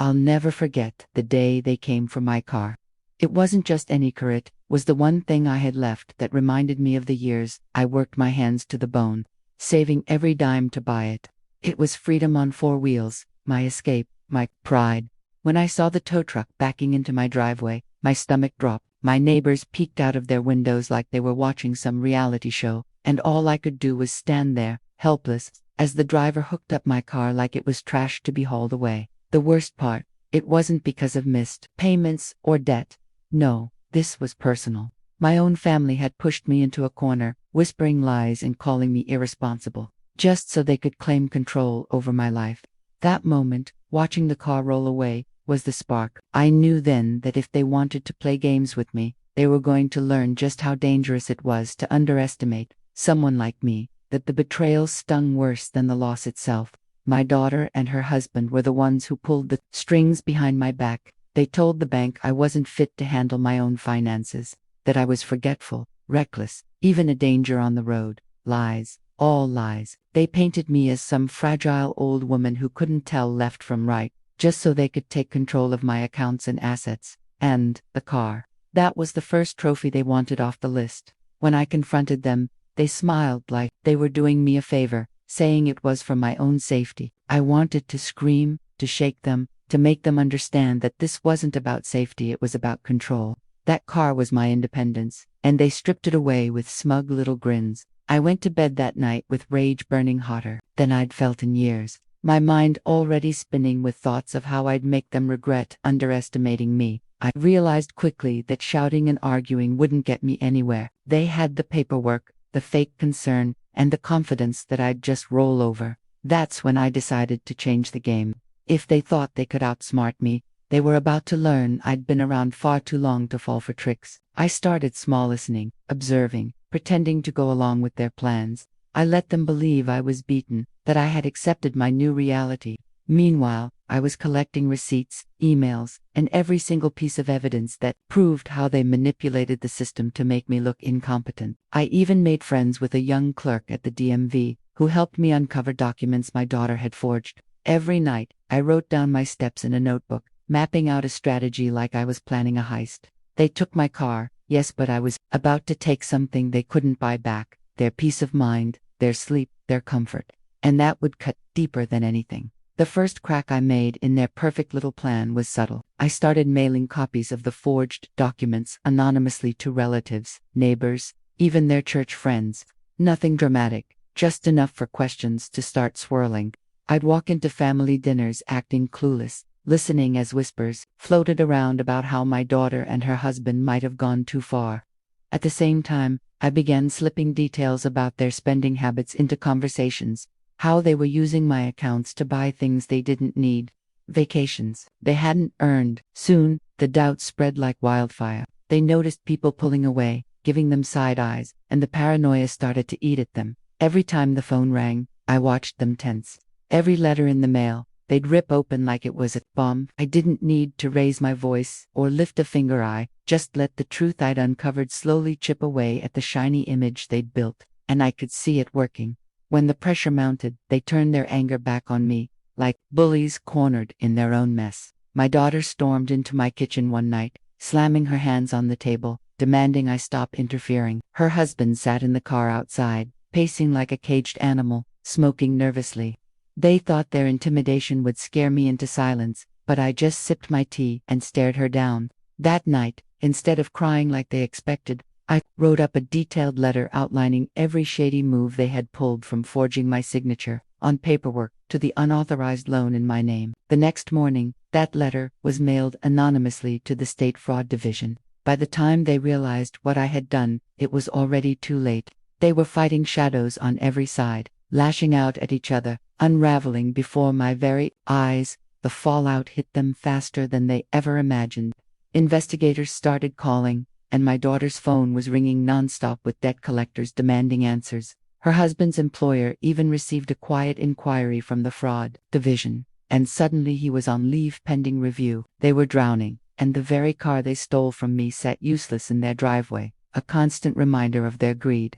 I'll never forget the day they came for my car. It wasn't just any car, it was the one thing I had left that reminded me of the years I worked my hands to the bone, saving every dime to buy it. It was freedom on four wheels, my escape, my pride. When I saw the tow truck backing into my driveway, my stomach dropped. My neighbors peeked out of their windows like they were watching some reality show, and all I could do was stand there, helpless, as the driver hooked up my car like it was trash to be hauled away. The worst part, it wasn't because of missed payments or debt. No, this was personal. My own family had pushed me into a corner, whispering lies and calling me irresponsible, just so they could claim control over my life. That moment, watching the car roll away, was the spark. I knew then that if they wanted to play games with me, they were going to learn just how dangerous it was to underestimate someone like me, that the betrayal stung worse than the loss itself. My daughter and her husband were the ones who pulled the strings behind my back. They told the bank I wasn't fit to handle my own finances, that I was forgetful, reckless, even a danger on the road. Lies, all lies. They painted me as some fragile old woman who couldn't tell left from right, just so they could take control of my accounts and assets. And the car. That was the first trophy they wanted off the list. When I confronted them, they smiled like they were doing me a favor, saying it was for my own safety. I wanted to scream, to shake them, to make them understand that this wasn't about safety, it was about control. That car was my independence, and they stripped it away with smug little grins. I went to bed that night with rage burning hotter than I'd felt in years, my mind already spinning with thoughts of how I'd make them regret underestimating me. I realized quickly that shouting and arguing wouldn't get me anywhere. They had the paperwork, the fake concern, and the confidence that I'd just roll over. That's when I decided to change the game. If they thought they could outsmart me, they were about to learn I'd been around far too long to fall for tricks. I started small, listening, observing, pretending to go along with their plans. I let them believe I was beaten, that I had accepted my new reality. Meanwhile, I was collecting receipts, emails, and every single piece of evidence that proved how they manipulated the system to make me look incompetent. I even made friends with a young clerk at the DMV, who helped me uncover documents my daughter had forged. Every night, I wrote down my steps in a notebook, mapping out a strategy like I was planning a heist. They took my car, yes, but I was about to take something they couldn't buy back: their peace of mind, their sleep, their comfort. And that would cut deeper than anything. The first crack I made in their perfect little plan was subtle. I started mailing copies of the forged documents anonymously to relatives, neighbors, even their church friends. Nothing dramatic, just enough for questions to start swirling. I'd walk into family dinners acting clueless, listening as whispers floated around about how my daughter and her husband might have gone too far. At the same time, I began slipping details about their spending habits into conversations, how they were using my accounts to buy things they didn't need, vacations they hadn't earned. Soon, the doubt spread like wildfire. They noticed people pulling away, giving them side eyes, and the paranoia started to eat at them. Every time the phone rang, I watched them tense. Every letter in the mail, they'd rip open like it was a bomb. I didn't need to raise my voice or lift a finger. I just let the truth I'd uncovered slowly chip away at the shiny image they'd built, and I could see it working. When the pressure mounted, they turned their anger back on me, like bullies cornered in their own mess. My daughter stormed into my kitchen one night, slamming her hands on the table, demanding I stop interfering. Her husband sat in the car outside, pacing like a caged animal, smoking nervously. They thought their intimidation would scare me into silence, but I just sipped my tea and stared her down. That night, instead of crying like they expected, I wrote up a detailed letter outlining every shady move they had pulled, from forging my signature on paperwork to the unauthorized loan in my name. The next morning, that letter was mailed anonymously to the State Fraud Division. By the time they realized what I had done, it was already too late. They were fighting shadows on every side, lashing out at each other, unraveling before my very eyes. The fallout hit them faster than they ever imagined. Investigators started calling, and my daughter's phone was ringing nonstop with debt collectors demanding answers. Her husband's employer even received a quiet inquiry from the fraud division, and suddenly he was on leave pending review. They were drowning, and the very car they stole from me sat useless in their driveway, a constant reminder of their greed.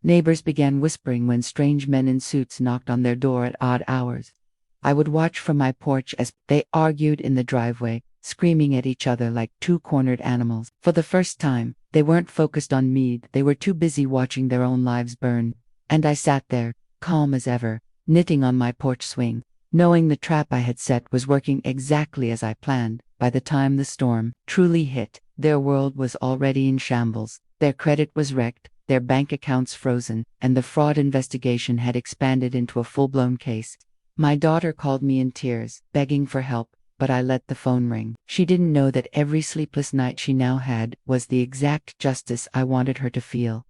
Neighbors began whispering when strange men in suits knocked on their door at odd hours. I would watch from my porch as they argued in the driveway, screaming at each other like two cornered animals. For the first time, they weren't focused on me, they were too busy watching their own lives burn. And I sat there, calm as ever, knitting on my porch swing, knowing the trap I had set was working exactly as I planned. By the time the storm truly hit, their world was already in shambles. Their credit was wrecked, their bank accounts frozen, and the fraud investigation had expanded into a full-blown case. My daughter called me in tears, begging for help, but I let the phone ring. She didn't know that every sleepless night she now had was the exact justice I wanted her to feel.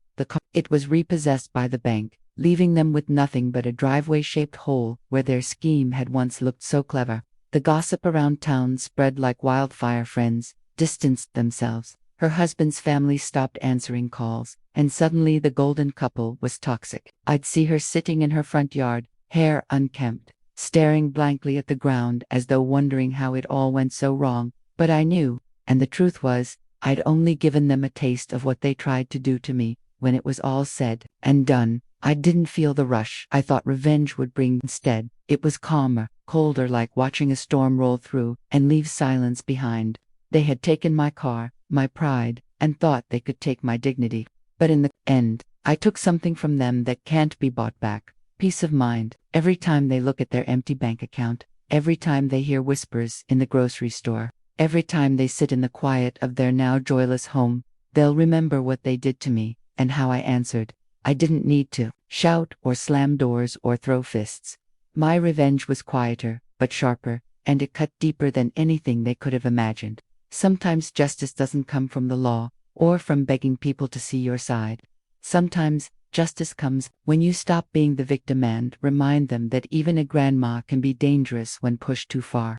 It was repossessed by the bank, leaving them with nothing but a driveway-shaped hole where their scheme had once looked so clever. The gossip around town spread like wildfire. Friends distanced themselves. Her husband's family stopped answering calls, and suddenly the golden couple was toxic. I'd see her sitting in her front yard, hair unkempt, staring blankly at the ground as though wondering how it all went so wrong. But I knew, and the truth was, I'd only given them a taste of what they tried to do to me. When it was all said and done, I didn't feel the rush I thought revenge would bring. Instead, it was calmer, colder, like watching a storm roll through and leave silence behind. They had taken my car, my pride, and thought they could take my dignity. But in the end, I took something from them that can't be bought back. Peace of mind. Every time they look at their empty bank account, every time they hear whispers in the grocery store, every time they sit in the quiet of their now joyless home, they'll remember what they did to me, and how I answered. I didn't need to shout or slam doors or throw fists. My revenge was quieter, but sharper, and it cut deeper than anything they could have imagined. Sometimes justice doesn't come from the law, or from begging people to see your side. Sometimes justice comes when you stop being the victim and remind them that even a grandma can be dangerous when pushed too far.